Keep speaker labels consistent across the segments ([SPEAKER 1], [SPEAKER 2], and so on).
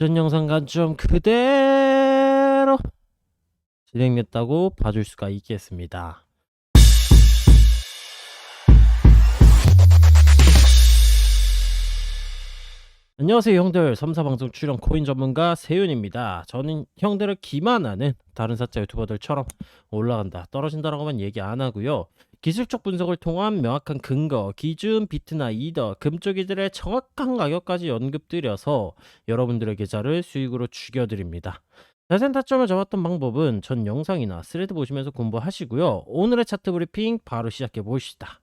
[SPEAKER 1] 전 영상과 좀 그대로 진행됐다고 봐줄 수가 있겠습니다. 안녕하세요 형들, 3사방송 출연 코인 전문가 세윤입니다. 저는 형들을 기만하는 다른 사자 유튜버들처럼 올라간다 떨어진다라고만 얘기 안 하고요, 기술적 분석을 통한 명확한 근거, 기준, 비트나 이더, 금쪽이들의 정확한 가격까지 언급드려서 여러분들의 계좌를 수익으로 죽여드립니다. 자세한 타점을 잡았던 방법은 전 영상이나 스레드 보시면서 공부하시고요. 오늘의 차트 브리핑 바로 시작해 봅시다.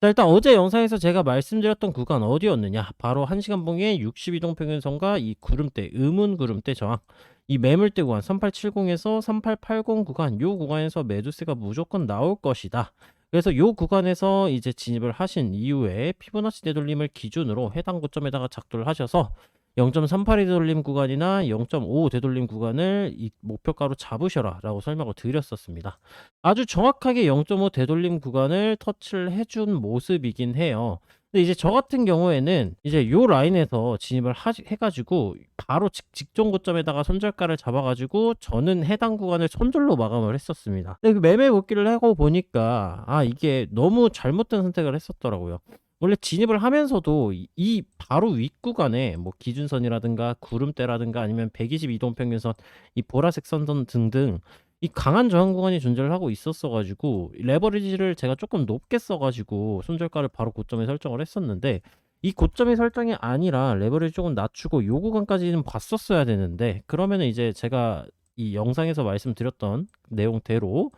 [SPEAKER 1] 자, 일단 어제 영상에서 제가 말씀드렸던 구간 어디였느냐, 바로 1시간 봉의 62동 평균선과 이 구름대, 음운 구름대 저항, 이 매물대 구간 3870에서 3880 구간, 요 구간에서 매도세가 무조건 나올 것이다. 그래서 요 구간에서 이제 진입을 하신 이후에 피보나치 되돌림을 기준으로 해당 고점에다가 작도를 하셔서 0.38 되돌림 구간이나 0.5 되돌림 구간을 이 목표가로 잡으셔라 라고 설명을 드렸었습니다. 아주 정확하게 0.5 되돌림 구간을 터치를 해준 모습이긴 해요. 근데 이제 저 같은 경우에는 이제 요 라인에서 진입을 해가지고 바로 직전 고점에다가 손절가를 잡아가지고 저는 해당 구간을 손절로 마감을 했었습니다. 근데 그 매매 복귀를 하고 보니까 이게 너무 잘못된 선택을 했었더라고요. 원래 진입을 하면서도 이 바로 윗구간에 뭐 기준선이라든가 구름대라든가 아니면 122동 평균선, 이 보라색 선선 등등 이 강한 저항 구간이 존재를 하고 있었어 가지고 레버리지를 제가 조금 높게 써 가지고 손절가를 바로 고점에 설정을 했었는데, 이 고점의 설정이 아니라 레버리지 조금 낮추고 요 구간까지는 봤었어야 되는데, 그러면은 이제 제가 이 영상에서 말씀드렸던 내용대로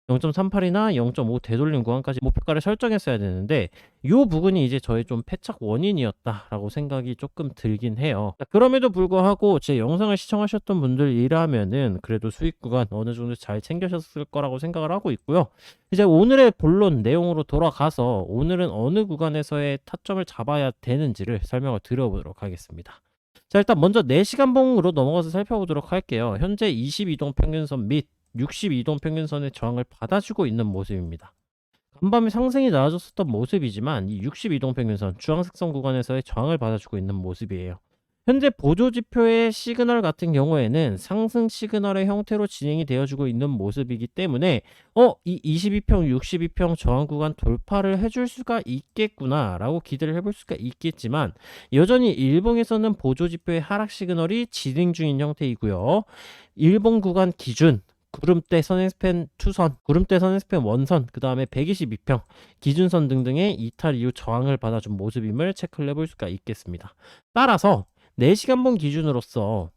[SPEAKER 1] 0.38이나 0.5 되돌림 구간까지 목표가를 설정했어야 되는데, 요 부분이 이제 저의 좀 패착 원인이었다라고 생각이 조금 들긴 해요. 자, 그럼에도 불구하고 제 영상을 시청하셨던 분들이라면은 그래도 수익 구간 어느 정도 잘 챙겨셨을 거라고 생각을 하고 있고요. 이제 오늘의 본론 내용으로 돌아가서 오늘은 어느 구간에서의 타점을 잡아야 되는지를 설명을 드려보도록 하겠습니다. 자, 일단 먼저 4시간 봉으로 넘어가서 살펴보도록 할게요. 현재 22동 평균선 및 62동 평균선의 저항을 받아주고 있는 모습입니다. 간밤에 상승이 나아졌었던 모습이지만 이 62동 평균선 주황색선 구간에서의 저항을 받아주고 있는 모습이에요. 현재 보조지표의 시그널 같은 경우에는 상승 시그널의 형태로 진행이 되어주고 있는 모습이기 때문에 이 22평, 62평 저항 구간 돌파를 해줄 수가 있겠구나 라고 기대를 해볼 수가 있겠지만, 여전히 일봉에서는 보조지표의 하락 시그널이 진행 중인 형태이고요. 일봉 구간 기준 구름대 선행스팬 투선, 구름대 선행스팬 원선, 그 다음에 122평 기준선 등등의 이탈 이후 저항을 받아준 모습임을 체크를 해볼 수가 있겠습니다. 따라서 4시간 봉 기준으로서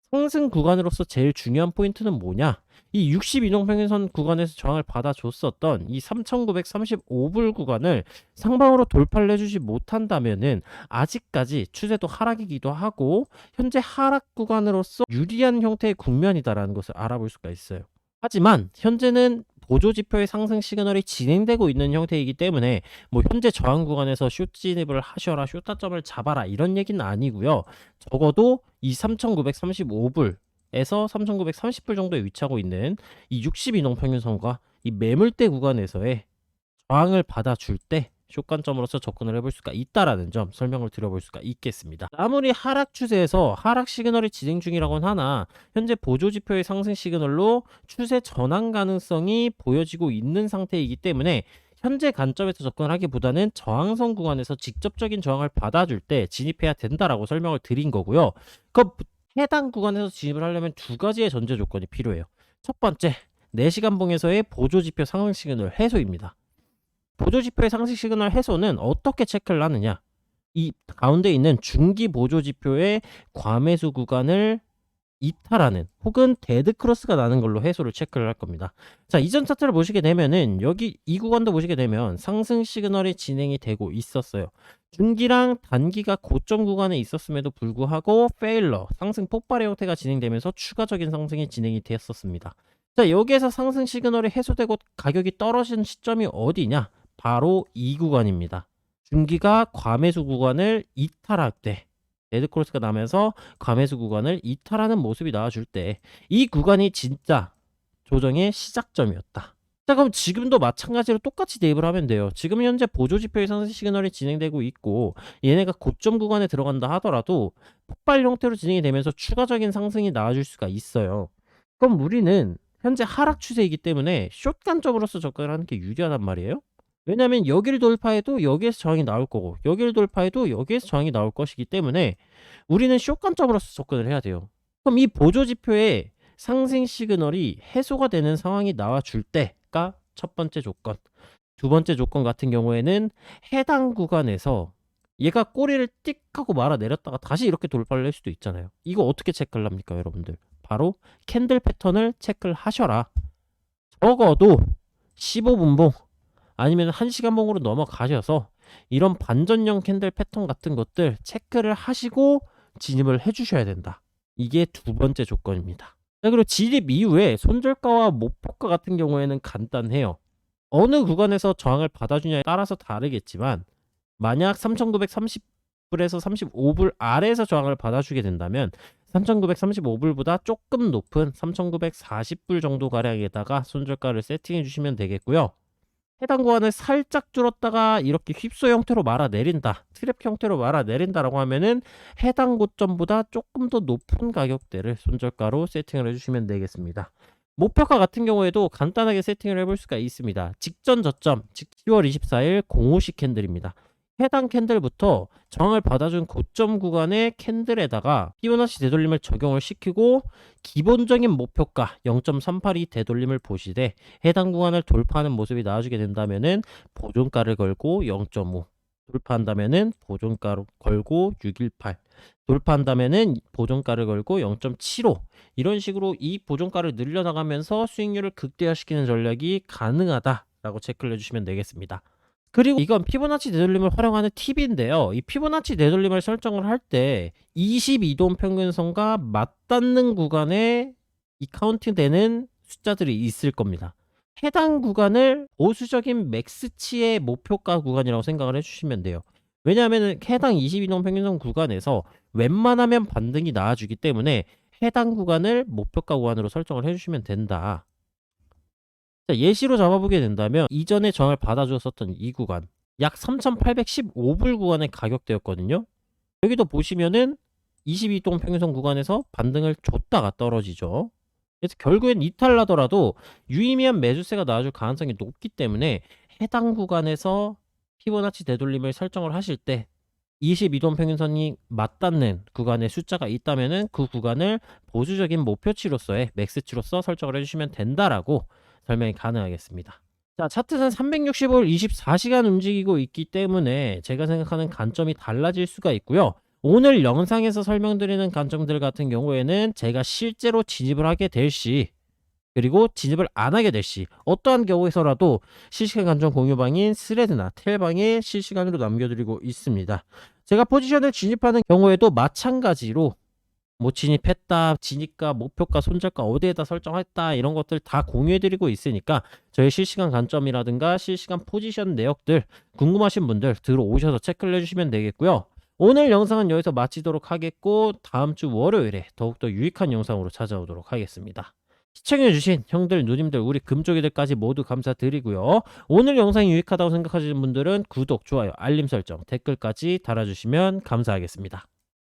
[SPEAKER 1] 상승 구간으로서 제일 중요한 포인트는 뭐냐, 이 62동 평균선 구간에서 저항을 받아줬었던 이 3935불 구간을 상방으로 돌파를 해주지 못한다면은 아직까지 추세도 하락이기도 하고 현재 하락 구간으로서 유리한 형태의 국면이다라는 것을 알아볼 수가 있어요. 하지만 현재는 보조지표의 상승 시그널이 진행되고 있는 형태이기 때문에 뭐 현재 저항 구간에서 숏 진입을 하셔라, 숏 타점을 잡아라 이런 얘기는 아니고요. 적어도 이 3935불에서 3930불 정도에 위치하고 있는 이 62동 평균선과 이 매물대 구간에서의 저항을 받아줄 때 숏관점으로서 접근을 해볼 수가 있다라는 점 설명을 드려볼 수가 있겠습니다. 아무리 하락 추세에서 하락 시그널이 진행 중이라고는 하나 현재 보조지표의 상승 시그널로 추세 전환 가능성이 보여지고 있는 상태이기 때문에 현재 관점에서 접근하기보다는 저항선 구간에서 직접적인 저항을 받아줄 때 진입해야 된다라고 설명을 드린 거고요. 그 해당 구간에서 진입을 하려면 두 가지의 전제 조건이 필요해요. 첫 번째, 4시간 봉에서의 보조지표 상승 시그널 해소입니다. 보조지표의 상승 시그널 해소는 어떻게 체크를 하느냐, 이 가운데 있는 중기 보조지표의 과매수 구간을 이탈하는 혹은 데드크로스가 나는 걸로 해소를 체크를 할 겁니다. 자, 이전 차트를 보시게 되면은 여기 이 구간도 보시게 되면 상승 시그널이 진행이 되고 있었어요. 중기랑 단기가 고점 구간에 있었음에도 불구하고 페일러, 상승 폭발의 형태가 진행되면서 추가적인 상승이 진행이 되었었습니다. 자, 여기에서 상승 시그널이 해소되고 가격이 떨어진 시점이 어디냐, 바로 이 구간입니다. 중기가 과매수 구간을 이탈할 때, 데드크로스가 나면서 과매수 구간을 이탈하는 모습이 나와줄 때 이 구간이 진짜 조정의 시작점이었다. 자, 그럼 지금도 마찬가지로 똑같이 대입을 하면 돼요. 지금 현재 보조 지표의 상승 시그널이 진행되고 있고 얘네가 고점 구간에 들어간다 하더라도 폭발 형태로 진행이 되면서 추가적인 상승이 나와줄 수가 있어요. 그럼 우리는 현재 하락 추세이기 때문에 숏 관점으로서 접근을 하는 게 유리하단 말이에요. 왜냐하면 여기를 돌파해도 여기에서 저항이 나올 거고 여기를 돌파해도 여기에서 저항이 나올 것이기 때문에 우리는 숏 관점으로서 접근을 해야 돼요. 그럼 이 보조 지표의 상승 시그널이 해소가 되는 상황이 나와줄 때가 첫 번째 조건. 두 번째 조건 같은 경우에는 해당 구간에서 얘가 꼬리를 띡 하고 말아 내렸다가 다시 이렇게 돌파를 할 수도 있잖아요. 이거 어떻게 체크를 합니까, 여러분들? 바로 캔들 패턴을 체크를 하셔라. 적어도 15분봉 아니면 1시간봉으로 넘어가셔서 이런 반전형 캔들 패턴 같은 것들 체크를 하시고 진입을 해주셔야 된다. 이게 두 번째 조건입니다. 자, 그리고 진입 이후에 손절가와 목표가 같은 경우에는 간단해요. 어느 구간에서 저항을 받아주냐에 따라서 다르겠지만 만약 3,930불에서 35불 아래에서 저항을 받아주게 된다면 3,935불보다 조금 높은 3,940불 정도 가량에다가 손절가를 세팅해 주시면 되겠고요. 해당 구간을 살짝 줄었다가 이렇게 휩소 형태로 말아내린다, 트랩 형태로 말아내린다라고 하면은 해당 고점보다 조금 더 높은 가격대를 손절가로 세팅을 해주시면 되겠습니다. 목표가 같은 경우에도 간단하게 세팅을 해볼 수가 있습니다. 직전 저점, 즉 10월 24일 05시 캔들입니다. 해당 캔들부터 저항을 받아준 고점 구간의 캔들에다가 피보나치 되돌림을 적용을 시키고 기본적인 목표가 0.382 되돌림을 보시되 해당 구간을 돌파하는 모습이 나와주게 된다면은 보존가를 걸고 0.5, 돌파한다면은 보존가를 걸고 618, 돌파한다면은 보존가를 걸고 0.75, 이런 식으로 이 보존가를 늘려나가면서 수익률을 극대화시키는 전략이 가능하다라고 체크를 해주시면 되겠습니다. 그리고 이건 피보나치 되돌림을 활용하는 팁인데요. 이 피보나치 되돌림을 설정을 할 때 22동 평균선과 맞닿는 구간에 이 카운팅 되는 숫자들이 있을 겁니다. 해당 구간을 보수적인 맥스치의 목표가 구간이라고 생각을 해주시면 돼요. 왜냐하면 해당 22동 평균선 구간에서 웬만하면 반등이 나와주기 때문에 해당 구간을 목표가 구간으로 설정을 해주시면 된다. 자, 예시로 잡아보게 된다면 이전에 저항을 받아주었었던 이 구간 약 3,815불 구간의 가격대였거든요. 여기도 보시면은 22동 평균선 구간에서 반등을 줬다가 떨어지죠. 그래서 결국엔 이탈하더라도 유의미한 매수세가 나와줄 가능성이 높기 때문에 해당 구간에서 피보나치 되돌림을 설정을 하실 때 22동 평균선이 맞닿는 구간의 숫자가 있다면은 그 구간을 보수적인 목표치로서의 맥스치로서 설정을 해주시면 된다라고 설명이 가능하겠습니다. 자, 차트는 365일 24시간 움직이고 있기 때문에 제가 생각하는 관점이 달라질 수가 있고요. 오늘 영상에서 설명드리는 관점들 같은 경우에는 제가 실제로 진입을 하게 될 시, 그리고 진입을 안 하게 될 시, 어떠한 경우에서라도 실시간 관점 공유방인 스레드나 텔방에 실시간으로 남겨드리고 있습니다. 제가 포지션을 진입하는 경우에도 마찬가지로 뭐 진입했다, 진입가, 목표가, 손절가 어디에다 설정했다, 이런 것들 다 공유해드리고 있으니까 저희 실시간 관점이라든가 실시간 포지션 내역들 궁금하신 분들 들어오셔서 체크를 해주시면 되겠고요. 오늘 영상은 여기서 마치도록 하겠고 다음 주 월요일에 더욱더 유익한 영상으로 찾아오도록 하겠습니다. 시청해주신 형들, 누님들, 우리 금쪽이들까지 모두 감사드리고요. 오늘 영상이 유익하다고 생각하시는 분들은 구독, 좋아요, 알림 설정, 댓글까지 달아주시면 감사하겠습니다.